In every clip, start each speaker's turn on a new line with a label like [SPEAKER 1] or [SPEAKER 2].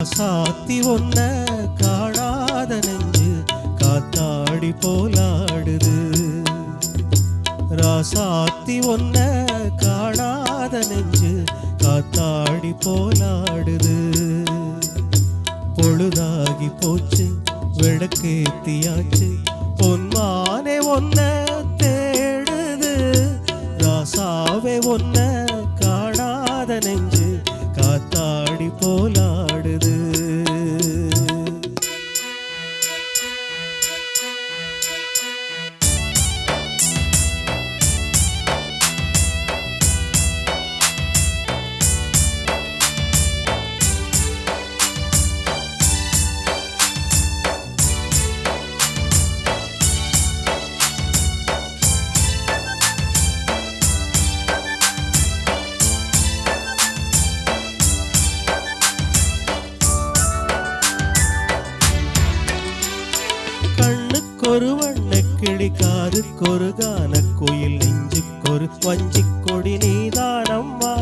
[SPEAKER 1] சாத்தி ஒன்ன காணாத நெஞ்சு காத்தாடி போலாடுது. ராசாத்தி ஒன்ன காணாத நெஞ்சு காத்தாடி போலாடுது. பொழுதாகி போச்சு விளக்கேத்தியாச்சு பொன்மானே ஒன்ன தேடுது. ராசாவே ஒன்ன காணாத நெஞ்சு காத்தாடி போலாடுது. கண்ணுக்கொரு வண்ணக்கிளி காதுக்கொரு கானக்குயில் நெஞ்சுக்கொரு வஞ்சிக் கொடி நீதானம்மா.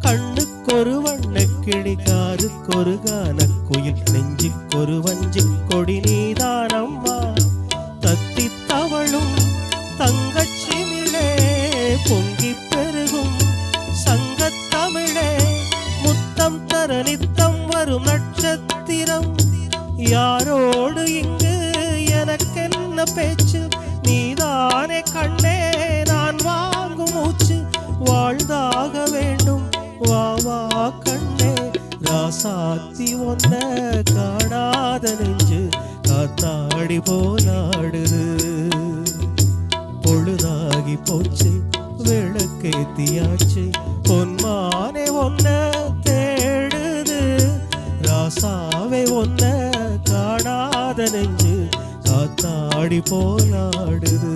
[SPEAKER 1] கண்ணுக்கொரு வண்ணக்கிளி காதுக்கொரு கானக்குயில் நெஞ்சுக்கொரு வஞ்சிக் கொடி நீதானம்மா. தத்தி தவழும் தங்கச்சிமிழே பொங்கி பெருகும் சங்கத்தமிழே முத்தம் தர நித்தம் வரும் நட்சத்திரம். யாரோடு இங்கு எனக்கென்ன பேச்சு, நீதானே கண்ணே நான் வாங்கும் மூச்சு. வாழ்ந்தாக வேண்டும் வா வா கண்ணே. ராசாத்தி ஒன்ன காணாத நெஞ்சு காத்தாடி போலாடுது. பொழுதாகி போச்சு விளக்கேத்தியாச்சு பொன்மானே ஒன்ன தேடுது. ராசாவே ஒன்ன காணாத நெஞ்சு காத்தாடி போலாடுது.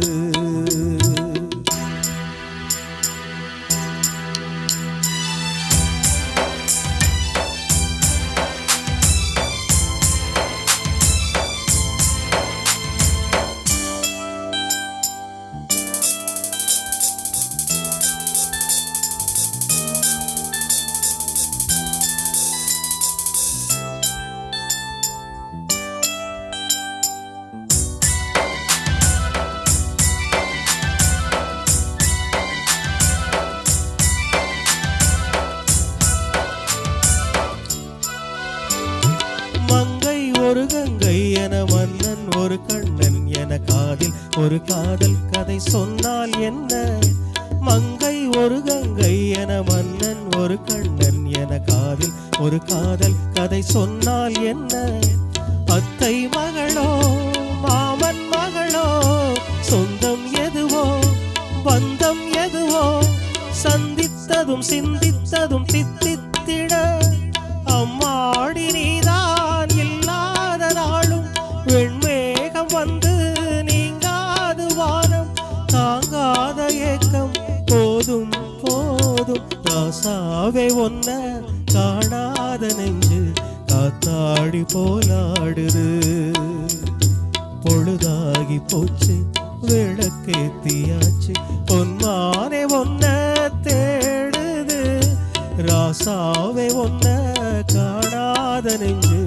[SPEAKER 1] ஒரு கங்கை என மன்னன் ஒரு கண்ணன் என காதில் ஒரு காதல் கதை சொன்னால் என்ன. மங்கை ஒரு கங்கை என மன்னன் ஒரு கண்ணன் என காதில் ஒரு காதல் கதை சொன்னால் என்ன. அத்தை மகளோ மாமன் மகளோ சொந்தம் எதுவோ பந்தம் எதுவோ சந்தித்ததும் சிந்தித்ததும் தித்தித்திட. அம்மாடி நீதான் இல்லாத நாளும் வெண்மேகம் வந்து நீங்காது வானம் தாங்காத ஏக்கம் போதும் போதும். ராசாவே ஒன்ன காணாத நெஞ்சு காத்தாடி போலாடுது. பொழுதாகி போச்சு விளக்கேத்தியாச்சு பொன்மானே ஒன்ன தேடுது. ராசாவே ஒன்ன காணாத நெஞ்சு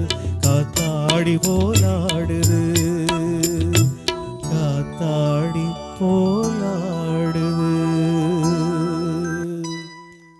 [SPEAKER 1] காத்தாடி போலாடுது.